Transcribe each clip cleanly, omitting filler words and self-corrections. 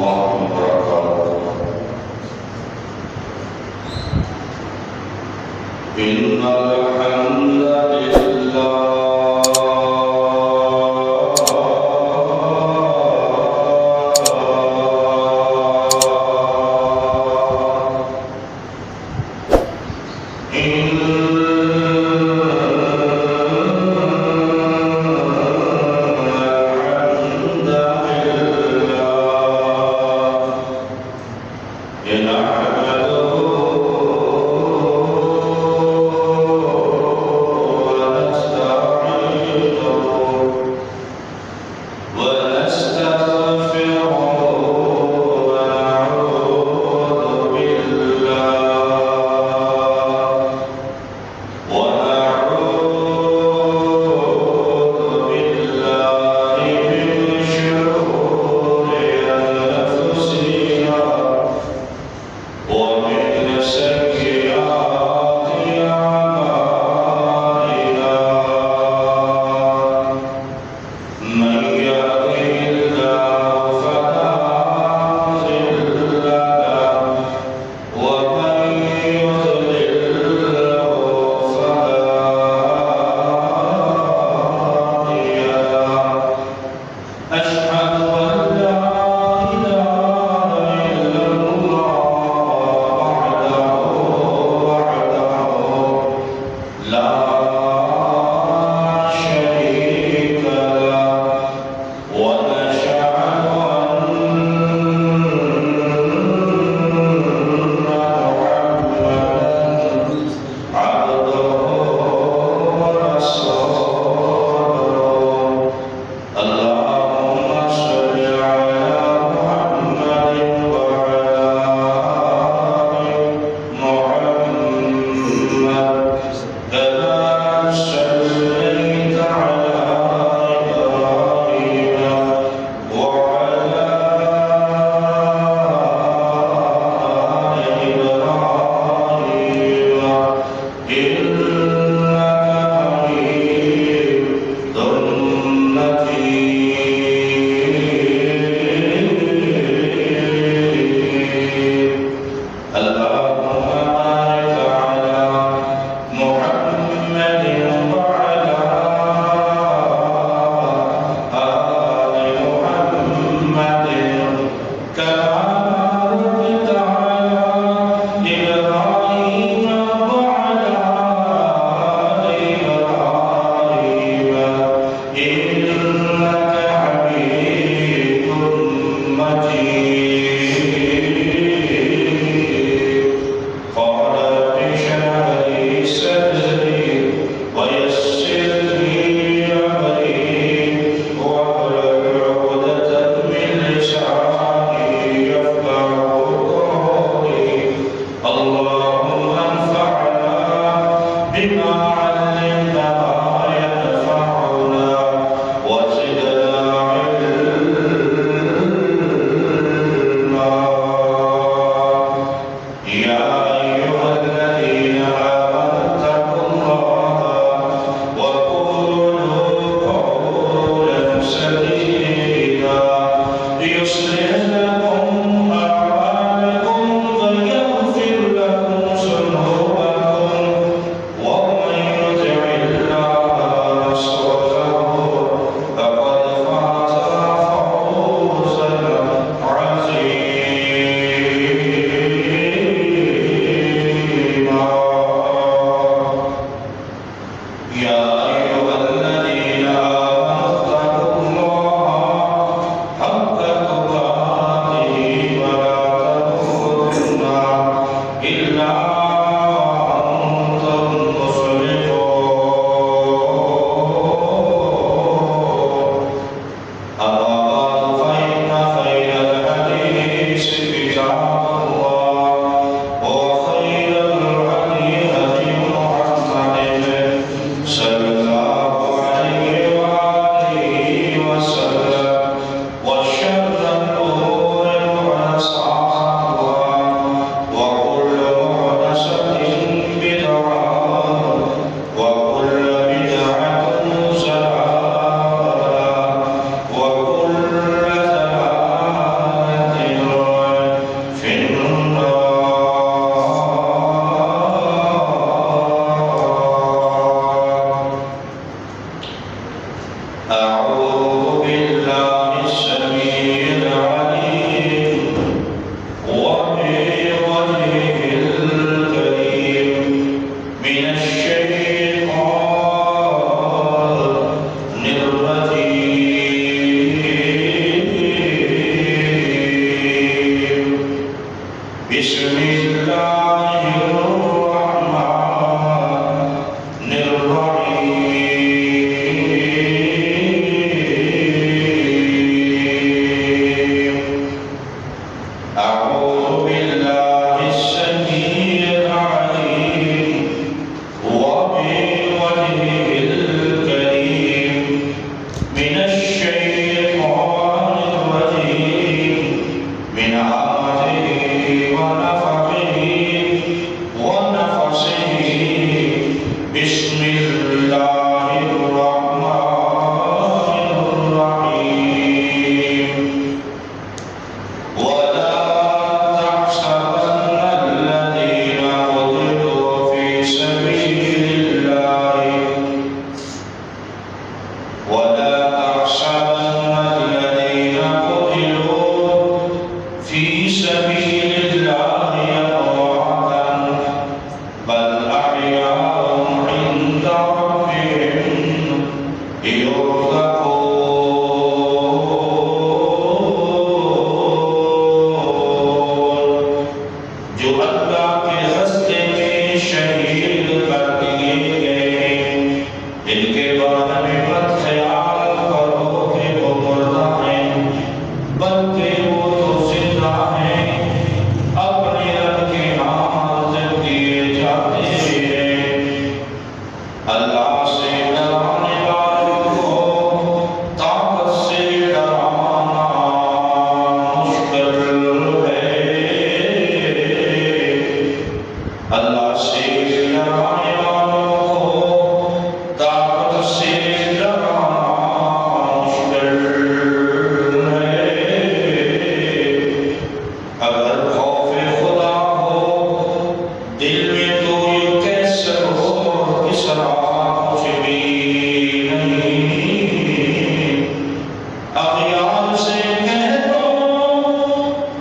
الله وبركاته. إن الحمد لله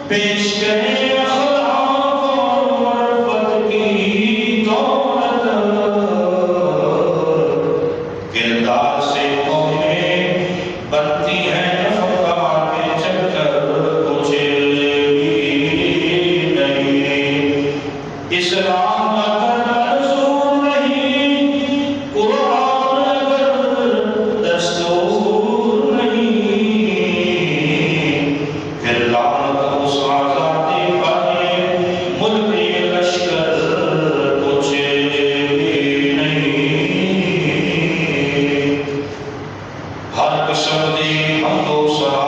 پیش کریں اخلاق اور معرفت کی دولت، کردار سے قومیں بنتی ہیں افکار کے چکر پوچھے بھی نہیں۔ اسلام اگر منظور نہیں، قرآن اگر دستور نہیں، پھر لعنت اس آزادی پر ملک لشکر کچھ بھی نہیں۔ ہر قسم دی حمد و ثنا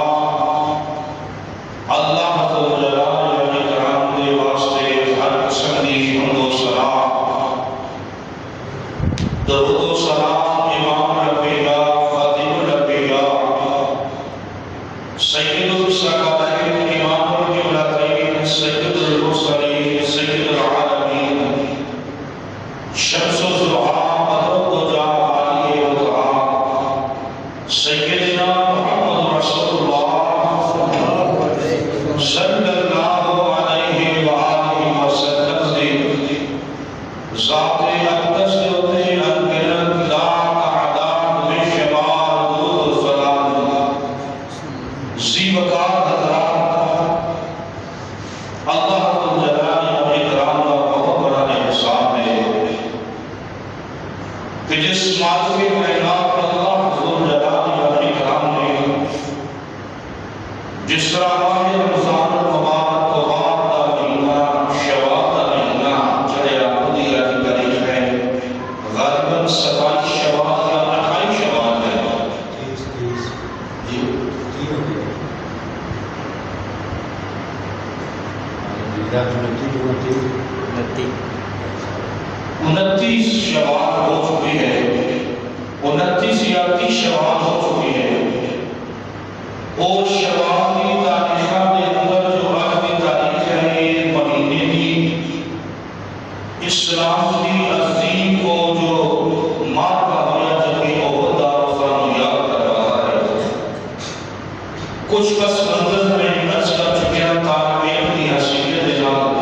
اللہ ذوالجلال والاکرام دے واسطے، ہر قسم دی حمد و ثنا، درود و سلام امام الانبیاء خاتم الانبیاء سید الثقلین امام القبلتین سید المرسلین سید العالمین شمس الضحیٰ بدر الدجا عالی الوقار سیدنا محمد رسول اللہ صلی اللہ علیہ وآلہ وسلم دی ذات اقدس ہوتے انگرد لا تعداد میں شمار دور سلام زی وقار حضرات، اللہ ذوالجلال والاکرام کا بہت بڑا احسان ہے کہ جس معذوری کائنات پر اللہ ذوالجلال والاکرام نے جس طرح ماہ رمضان المبارک کو بعد کا مہینہ شوال کا مہینہ چڑھیا مدیرہ کی تاریخ ہے، غالباً 27 شوال یا 28 شوال ہے، انتیس شوال ہو چکی ہے، 29 یا 30 شوال ہو چکی ہے، اور شوال کی تاریخہ کے اندر جو آج کی تاریخ ہے مہینے کی اسلام کی عظیم کو جو مارکا ہوا جبکہ احد دار یاد کر رہا ہے۔ کچھ پس منظر میں عرض کر چکے ہیں طالب علم کی حیثیت کے ساتھ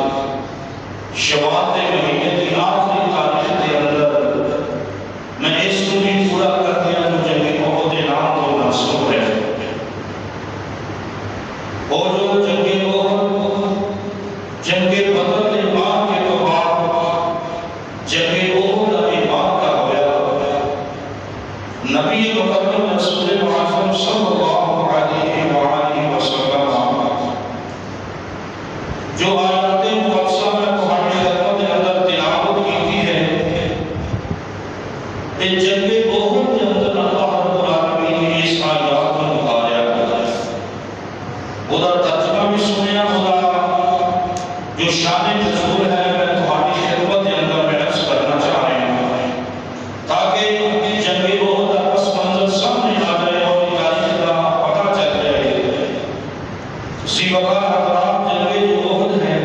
شوال کے مہینے کی آخری تاریخ کے اندر میں اس کو بھی پورا کر دیا جو جنگ احد نام کو منسوب ہے، اور جو جنگ احد جنگ بدر کے بعد کے تو بعد جنگ احد ابھی بعد کا ہوا، نبی مقدم رسول معظم صلی اللہ علیہ وآلہ وسلم جو آیات مقدسہ میں تمہاری خدمت کے اندر تلاوت کی ہے کہ جنگ احد کے اندر اللہ رب العالمین نے اس آیات میں اتارا خدا ترجمہ بھی سنیا، خدا جو شان نزول ہے میں تمہاری خدمت کے اندر میں عرض کرنا چاہ رہا ہوں تاکہ جنگ احد کا پس منظر سامنے آ جائے اور تاریخ کا پتہ چل جائے۔ اسی وقت حضرات جنگ جو احد ہے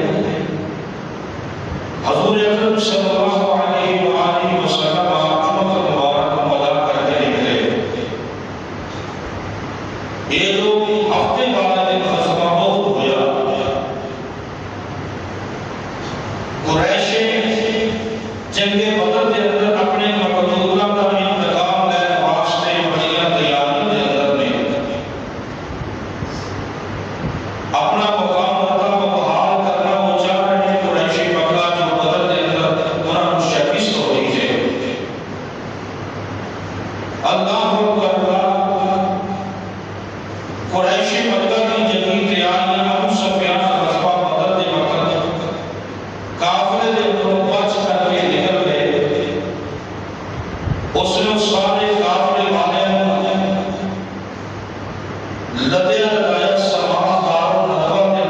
حضور اکرم صلی اللہ علیہ وآلہ وسلم جمعہ مبارک کو ادا کرتے نکلے۔ یہ جو ہفتے والا دن غزوہ احد ہوا، قریش جنگ بدر کے اندر اپنے مقتولہ کا انتقام لینے واسطے بڑی تیاری کے اندر میں اپنا مقام رکھا و بحال کرنا وہ چاہ رہے ہیں۔ قریشی مکہ جو بدر کے اندر انہوں نے شکست ہو رہی ہے، اللہ اکبر، قریشی مکہ کی جنگی تیاریاں ابو سفیان غزوہ بدر کے وقت کافرے دے اندروں بچ کر کے نکل گئے۔ اس نے سارے کافرے والے لدے لگایا سامان دار ندوہ کے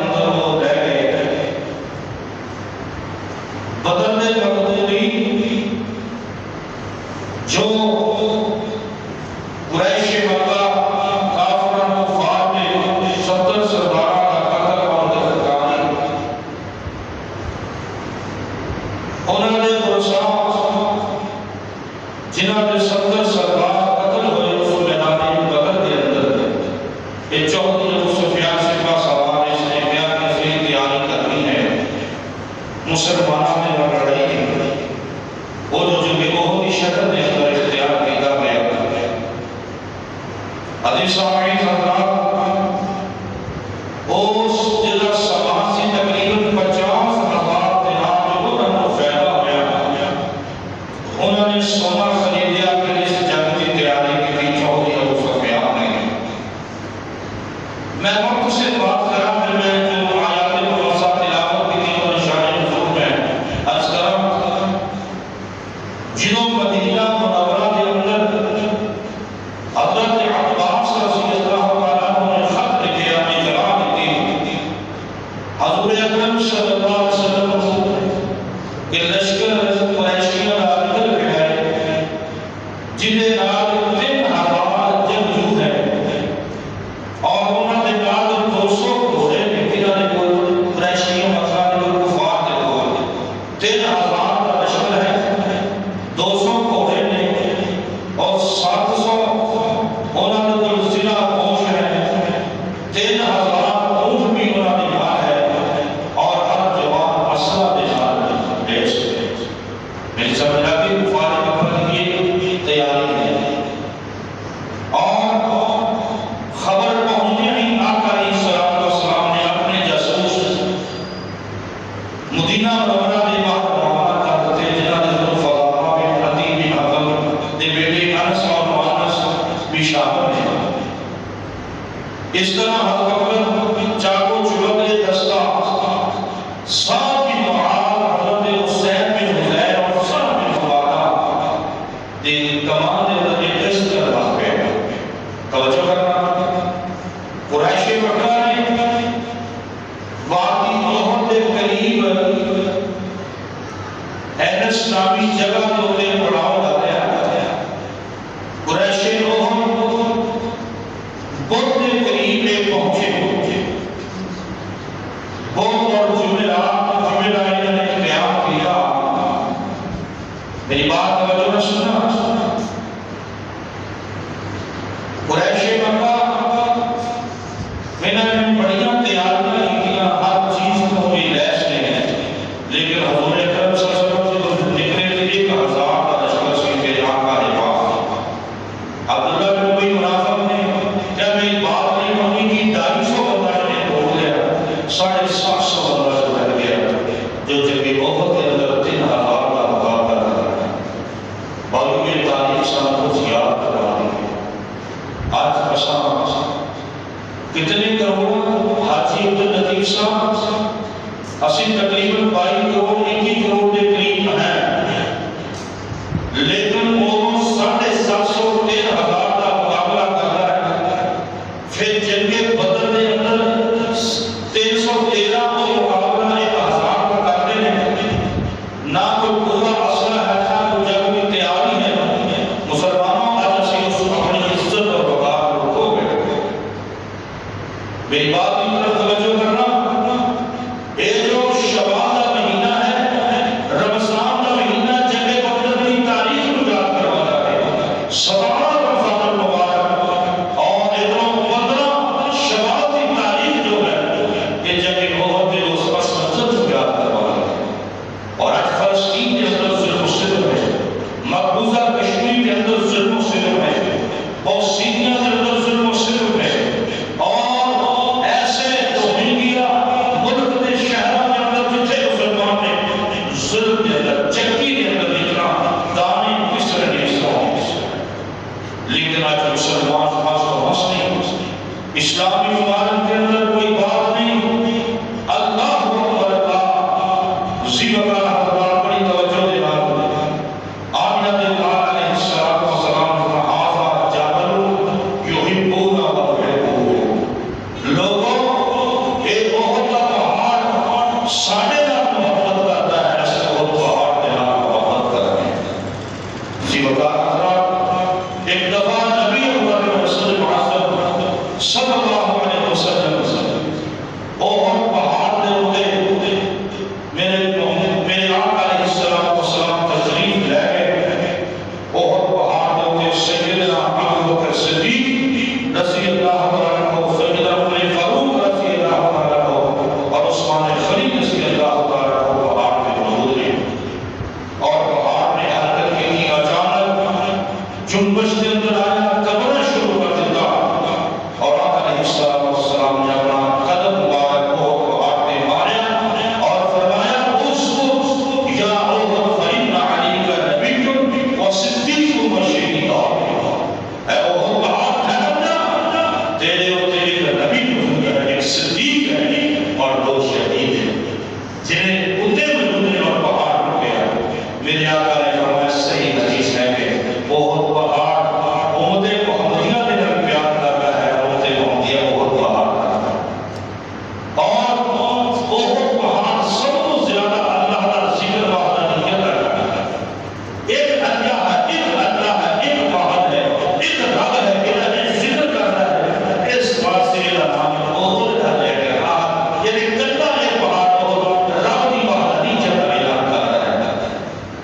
مسلمانوں نے لڑائی کی وہ جو جنگ احد کی شکل نے اندر اختیار کیا گیا عزیز سامعین حضرات اس جگہ سامان سے تقریباً 50,000 دینار جو انہوں نے فیضا ہوا انہوں نے سونا خریدیا کہ اس جنگ کی تیاری کی تھی چودھری ابو سفیان نے میں وقت سے بات کرا پھر میں جو آیات مقدسہ تلاوت کی تھی اور شان حضور میں عرض کرا جنہوں مدینہ منورہ کے اندر حضرت عباس رضی اللہ تعالیٰ نے خط لکھے اپنی جواب دی حضور اکرم صلی اللہ علیہ وسلم کے لشکر قریشیوں کا نکل گئے جنہیں نال 3,000 جنگجو ہیں اور انہوں نے نال 200 گھوڑے نکلا نے کوئی قریشیوں مطلب کوئی کفار کے گھوڑے 3,000 کا لشکر ہے 200 گھوڑے نے اور 700 انہوں نے کوئی ضلع پوش ہے 3,000 اونٹ بھی انہوں نے مار ہے اور ہر جوان اسلحہ کے ساتھ بیچ میری سمجھ آتی کفار مکہ کی تیاری ہے اور خبر پہنچنے ہی آقا علیہ السلام نے اپنے جاسوس مدینہ منورہ کے باہر روانہ کر دیتے جنہاں نے حضرت فاطمہ بن عدی بن حاتم کے بیٹے انس اور مؤنس بھی شامل ہیں اس طرح حضرت چاقو چلک دستہ سب کی معاد حضرت حسین بن حزیر اور سر بن حبادہ دے کمان دے در اس طرح گئے توجہ کرنا قریش مکہ نے وادی احد کے قریب اینس نامی جگہ ہوتے پڑاؤ ڈالیا قریش احد بدھ کے قریب پہنچے بدھ اور جمعرات انہوں نے قیام کیا میری بات توجہ نہ سننا قریش مکہ میں نے بڑیاں تیاریاں کیا ہر چیز کو بھی لیس نہیں ہے لیکن حضور اکرم صلی اللہ علیہ وسلم سے نکلے تھے 1,000 کا لشکر سے کے آقا کے پاس عبداللہ بن ابی منافق نے کیا میری بات نہیں مانی کی 250 بندہ نے بول گیا 750 بندہ جو رہ گیا جو جنگ احد کے اندر 3,000 کا مقابلہ کر باقی یہ تاریخ سب کچھ یاد کروا دی آج قسم کتنے کروڑ حاجی عبداللطیف صاحب اسی تقریباً 22 کروڑ 21 کروڑ کے قریب ہیں لیکن وہ 750 3,000 کا مقابلہ کر رہا ہے پھر جنگ بدر کے اندر 313 کو مقابلہ 1,000 کا کرتے ہیں نہ کوئی پورا اسلحہ ہے نہ کوئی جنگ کی تیاری ہے مسلمانوں آج سے اس اپنی عزت اور وقار کو کھو گئے میری بات کی طرف توجہ کرنا یہ جو شوال کا مہینہ ہے رمضان کا مہینہ جنگ بدر کی تاریخ کو یاد کرواتا ہے 17 رمضان المبارک اور ادھر 15 شوال کی تاریخ جو ہے یہ جنگ احد کے اس پس منظر کو یاد کرواتا ہے اور آج فلسطین کے اندر ظلم و ستم ہے مقبوضہ کشمیر کے اندر ظلم و ستم ہے اور سیریا کے اندر ظلم و ستم ہے اور ایسے توہین کی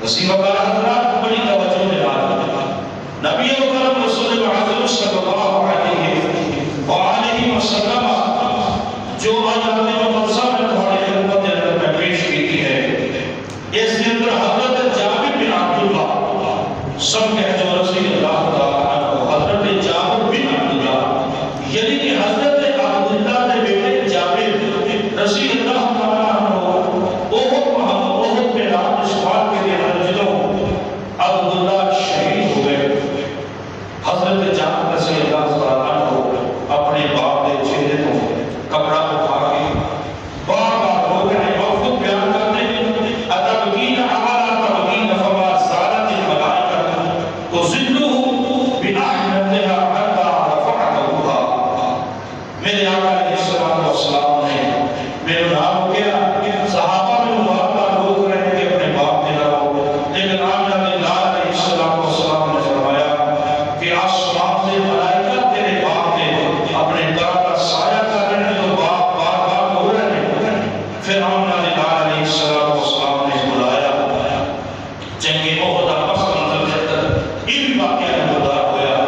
اسی وقت حضرات بڑی توجہ دلانا نبی اکرم رسول معظم صلی اللہ علیہ وسلم جو آیات مقدسہ میں تمہاری خدمت میں پیش کی ہے، اس کے اندر حضرت جابر بن عبداللہ سب کہتے ہیں رضی اللہ تعالیٰ عنہ، حضرت جابر بن عبداللہ یعنی کہ حضرت عبداللہ نے بیٹے جابر رضی اللہ تعالیٰ عنہ احد میدان اشوال کے لیے جدوں عبداللہ شہید ہو گئے۔ حضرت جابر رضی اللہ تعالیٰ عنہ اپنے باپ کے چہرے کو کپڑا اٹھا کے بار بار ہو گئے اور خود بیان کرتے ہیں اتبکین اعلی تبکین فما زالت الملائکہ تظلہ بأحنتها حتی رفعتها۔ میرے آقا علیہ السلام نے میرے نام کیا، صحابہ میں مبارکہ روک رہے کہ اپنے باپ نے رہو، لیکن آمنہ بلال علیہ السلام نے فرمایا کہ آسمان سے ملائکہ تیرے باپ نے اپنے در کا سایہ کر رہے ہیں تو باپ بار بار ہو رہے ہیں۔ پھر آمنہ بلال علیہ السلام نے بلایا، جنگ احد پس منظر جدر ان واقعہ میں مدار ہویا۔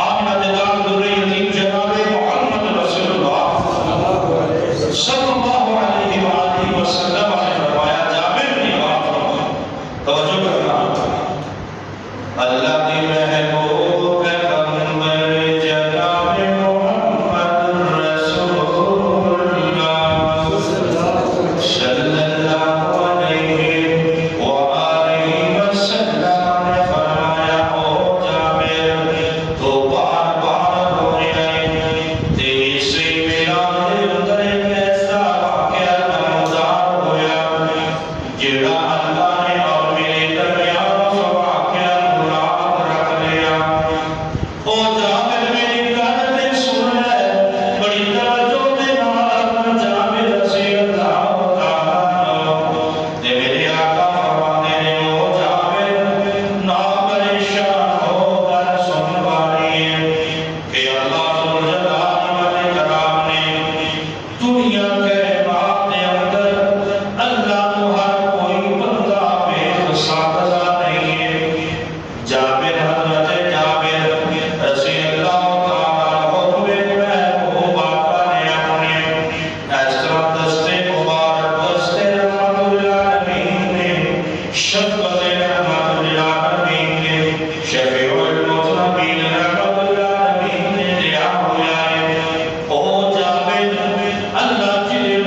آمنہ بلال در یتیم جناب محمد رسول اللہ صلی اللہ علیہ وآلہ وسلم نے فرمایا جابر کی بات توجہ کرنا، اللہ کی محبوب پیغمبر جناب محمد رسول اللہ صلی اللہ علیہ وآلہ وسلم نے فرمایا او جابر تو بار بار ہو رہے تیسری میلاد اندر ایک ایسا واقعہ نمودار ہویا جڑا اللہ نے اور میرے درمیان اس واقعہ مراد رکھ لیا۔ او جابر میری گل سن لے بڑی توجہ دے نال جابر رضی اللہ تعالیٰ عنہ تے میرے آقا فرماتے ہیں او جابر نہ پریشان ہو کر سن والی کہ اللہ ذوالجلال والاکرام نے دنیا کے بعد اندر اللہ کو ہر کوئی بندہ بے سادہ نہیں ہے۔ جابر حضرت جابر رضی اللہ تعالیٰ عنہ محبوب آقا نے اپنے اس طرح دستے مبارک دستے رحمت للعالمین نے شفقت رحمت للعالمین نے شفیع المذنبین رحمت للعالمین نے دیا ہوا ہے۔ او جابر اللہ جلے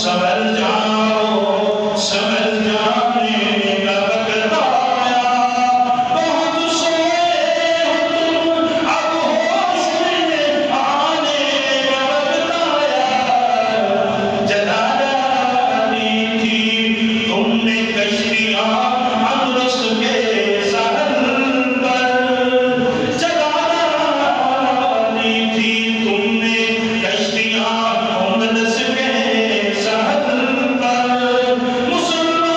سمجھ جاؤ سمجھ جانے کا وقت آیا بہت سوئے ہو تم اب ہوش میں آنے کا وقت آیا جلا ڈالی تھی تم نے کشتیاں اندرس کے ساحل پر جلا ڈالی تھی تم نے کشتیاں اندرس کے ساحل پر مسلمان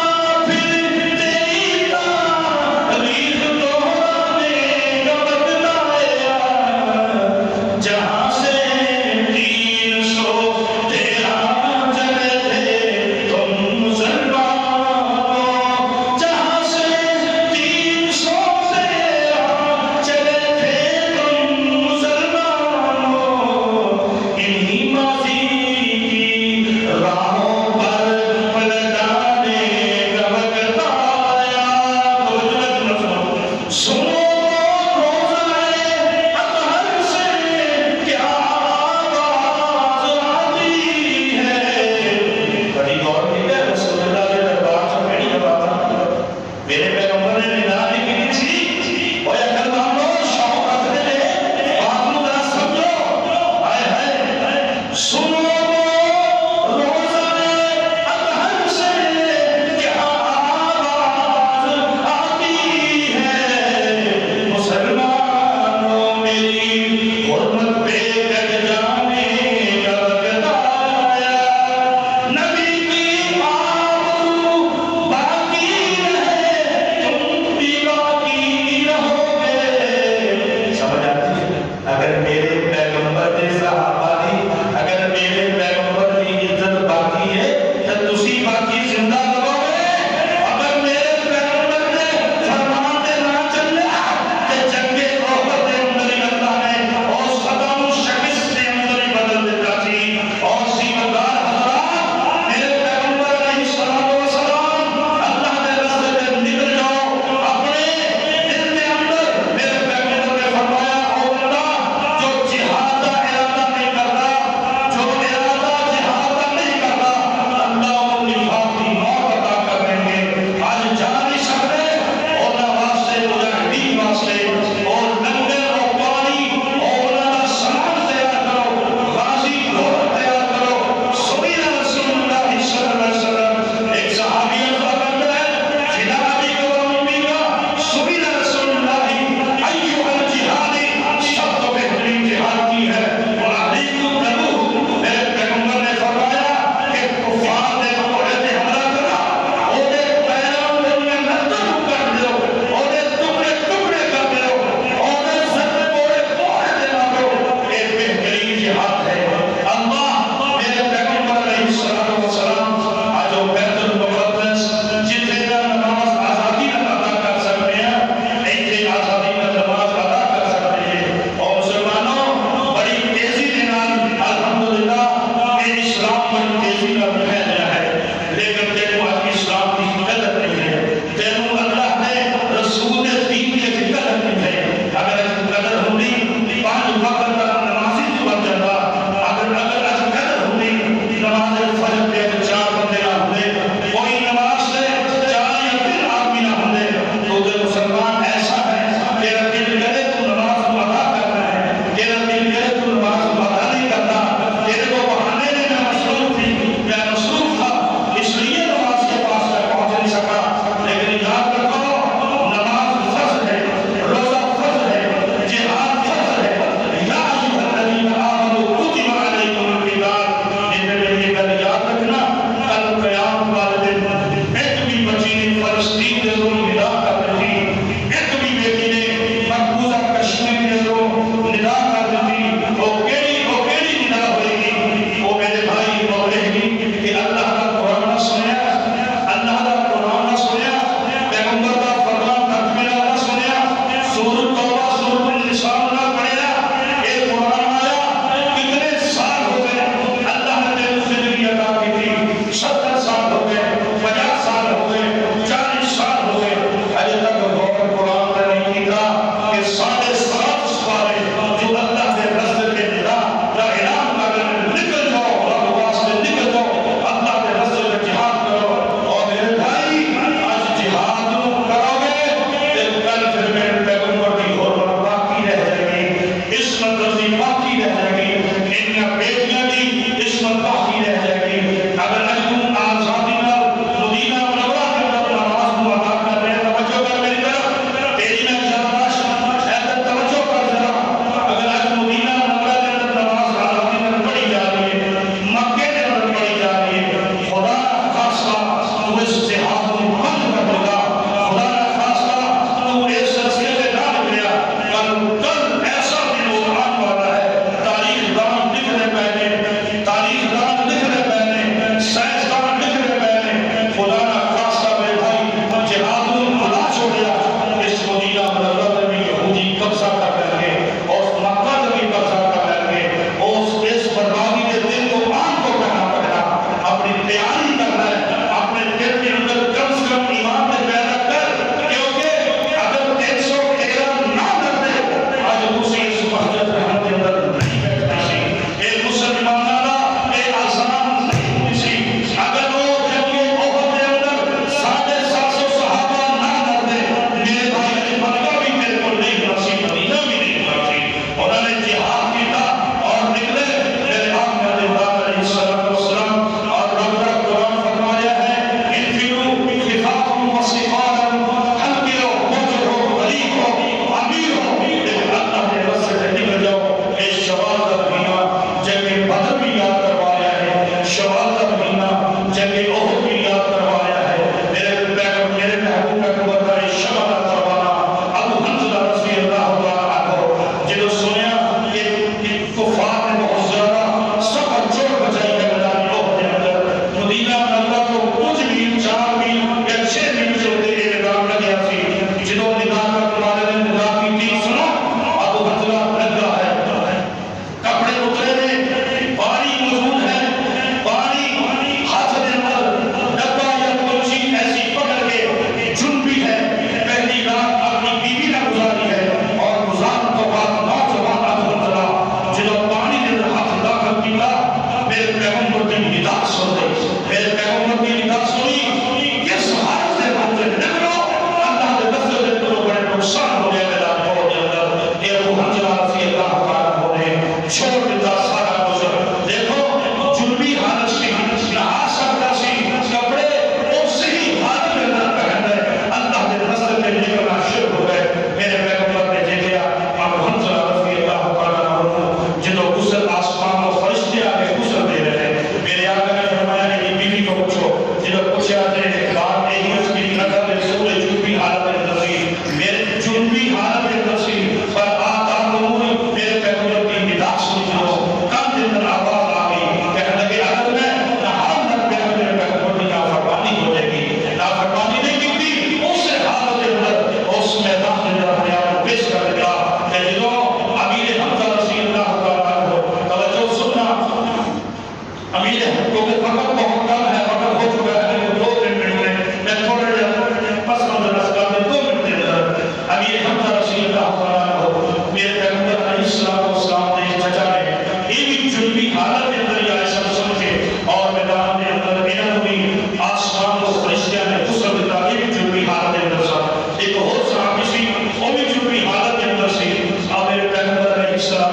آسمان کو فرشتیاں نے غسل دیتا، ایک جنوبی حالت کے اندر سا، ایک اور صحابی سی وہ بھی جنوبی حالت کے اندر سی۔ اب میرے پیغمبر علیہ السلام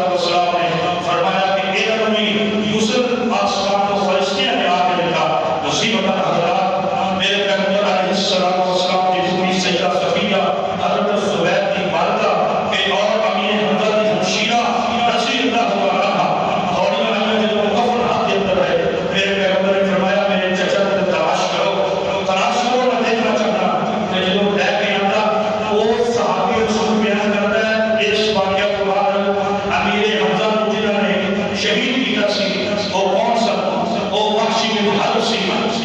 نے فرمایا کہ اے نبی غسل آسمان کو فرشتیاں نے آ کے دیتا۔ مصیبت حضرات، میرے پیغمبر علیہ السلام کی پوری سیدہ صفیہ حضرت زبیر کی والدہ کہ اور امین حمزہ کی ہمشیرہ رضی اللہ عنہا دوڑیاں آئیں جو کفن ہاتھ کے اندر ہے۔ میرے پیغمبر نے فرمایا میرے چچا کو تلاش کرو نہ دیکھنا چاہتا کہ جو لے کے آتا وہ صحابی رسول بیان کرتا ہے اس واقعہ کے بعد امیر حمزہ جنہوں نے شہید کیا سی وہ کون سا؟ وہ وحشی بن حرب سی۔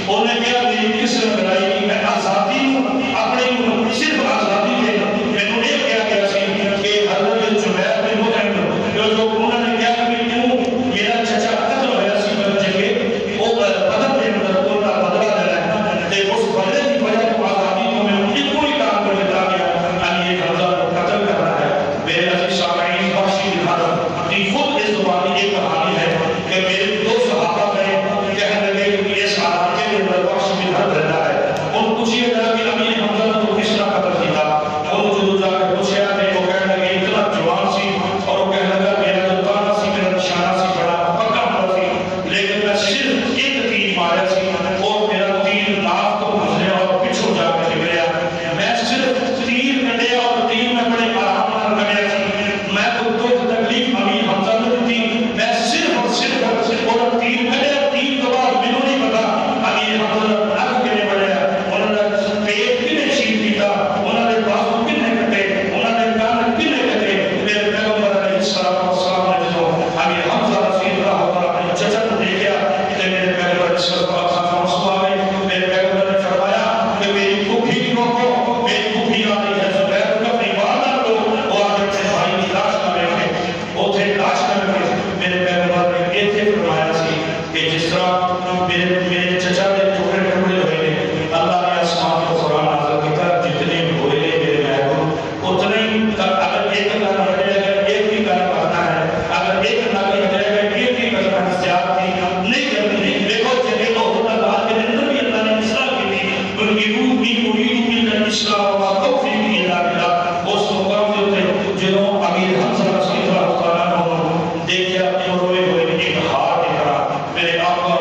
انہیں کیا میری کس نے بنائی کہ میں آزادی ہوں اپنی صرف آزادی کے میں نے کیا کیا سی کہ حضرت زبیر بن مطعم جو انہوں نے کیا کہ کیوں میرا چچا قتل ہوا سی بن جگہ وہ بدر کے اندر ان کا بدلہ لینا ہے تے اس بدلے کی وجہ تو آزادی کو میں ان کی کوئی کام کو بتا گیا علی حمزہ کو قتل کرنا ہے۔ میرے عزیز سامعین، وحشی بن حرب کی خود اس زبانی ایک کہانی ہے کہ میرے دو صحابہ گئے کہنے لگے کہ اس علاقے کے اندر وحشی بن حرب رہتا ہے، ان پوچھیے گا کہ امیر حمزہ کو کس طرح قتل کیا؟ انہوں جو جا کے پوچھا ہے وہ کہنے لگے اتنا جوان سی اور وہ کہنے لگا میرا جو تانا سی میرا نشانہ سی بڑا پکا ہوا سی لیکن میں صرف ایک تیر مارا سی اور میرا تیر ناف کو گزریا اور پچھو جا کے نکلیا۔ میں صرف تیر کٹیا اور تیر میں بڑے آرام سے کٹیا سی، میں کو دکھ تکلیف امیر حمزہ نے دی، میں صرف اور صرف اور تیر کٹیا، تیر کے بعد مینوں نہیں پتا امیر حمزہ نک کنے بڑھیا، انہوں نے پیٹ کنے چھین دیتا، انہوں نے بازو کنے کٹے، انہوں نے کان کنے کٹے۔ میرے پیغمبر علیہ السلام نے جو امیر حمزہ رضی اللہ عنہ اپنے چچا کو دیکھا کہ میرے پیغمبر علیہ السلام آئے، میرے پیغمبر نے فرمایا کہ میری پھوپھی کی روکو، میری پھوپھی آ رہی ہے، زبیر کو اپنی والدہ کو وہ آگے اپنے بھائی کی لاش نہ رکھے، وہ تھے لاش نہ رکھے۔ میرے پیغمبر نے یہ تھے فرمایا سی کہ جس طرح میرے چچا کے ٹکڑے ٹکڑے ہوئے ہیں، اللہ نے آسمان کو قرآن نازل کیا جتنے ہوئے میرے محبوب اتنے اگر ایک کان ہٹے گا ایک ہی کان کرنا ہے، اگر ایک ناک ہٹے گا ایک ہی کرنا ہے، زیادتی نہیں کرنی۔ دیکھو جگہ تو ہوتا بات کے اندر بھی اللہ نے اصلاح کی تھی، ان کی روح بھی مرید الا الاصلاح وما توفیقی الا باللہ۔ اس مقام کے اوپر جنہوں امیر حمزہ رضی اللہ تعالیٰ عنہ دیکھے اپنے روئے ہوئے ایک ہار کی طرح میرے آقا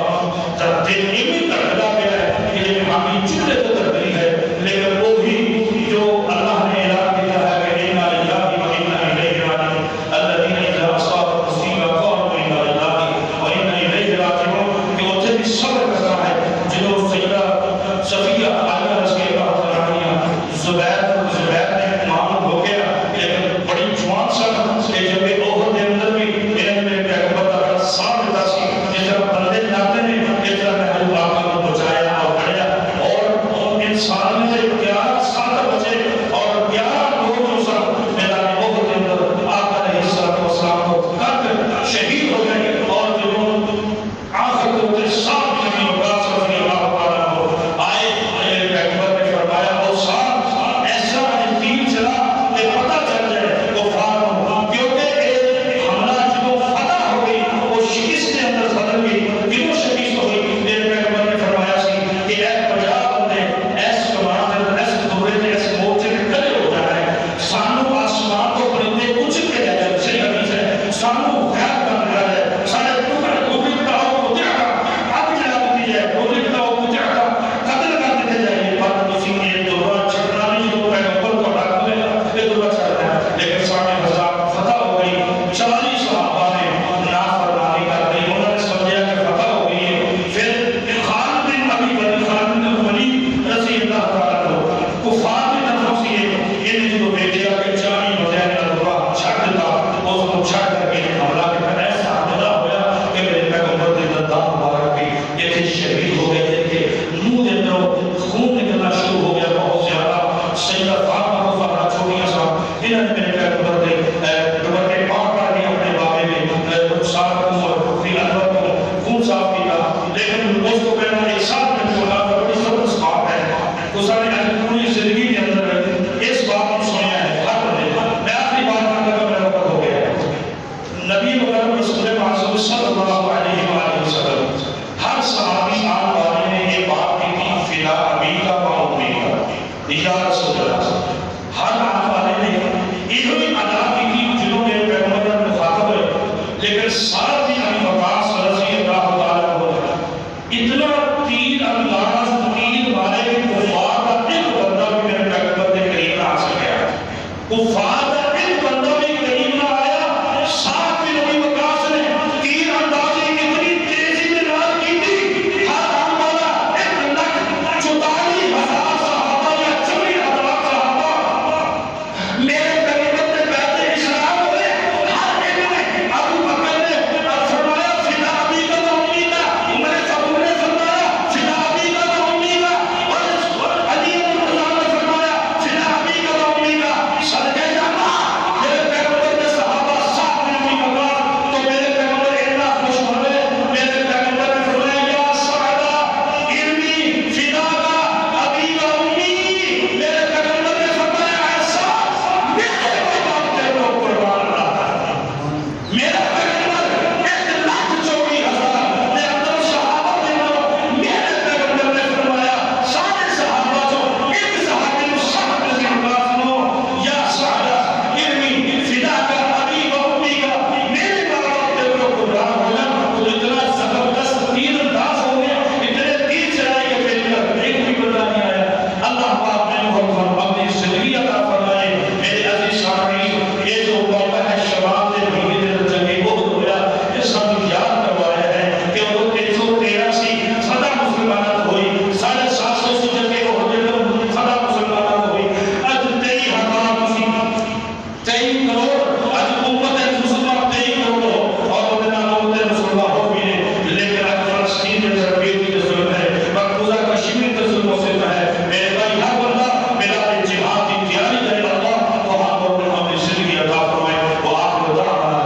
جب دل ایمی تڑلا گیا ہے کہ یہ ہمیں چولے تو تڑلی ہے لیکن وہ بھی جو اللہ نے اعلان کیا ہے کہ اِنَّا لِلَّهِ وَإِنَّا إِلَيْهِ رَاجِعُونَ الَّذِينَ إِذَا أَصَابَتْهُمْ مُصِیبَةٌ قَالُوا إِنَّا لِلَّهِ وَإِنَّا إِلَيْهِ رَاجِعُونَ کہ اتنے بھی صبر کرنا ہے۔ جنہوں سیدہ صفیہ عائشہ رضی اللہ عنہا زبیر نے معمول ہو گیا لیکن بڑی جوان سن کہ جب احد کے اندر بھی انہیں میرے پیغمبر کا ساتھ دیتا سی، جس طرح بندے جاتے ہیں اس طرح میں حضور آقا کو بچایا اور پڑھیا اور إلى أبيك وأمك. إلى رسول الله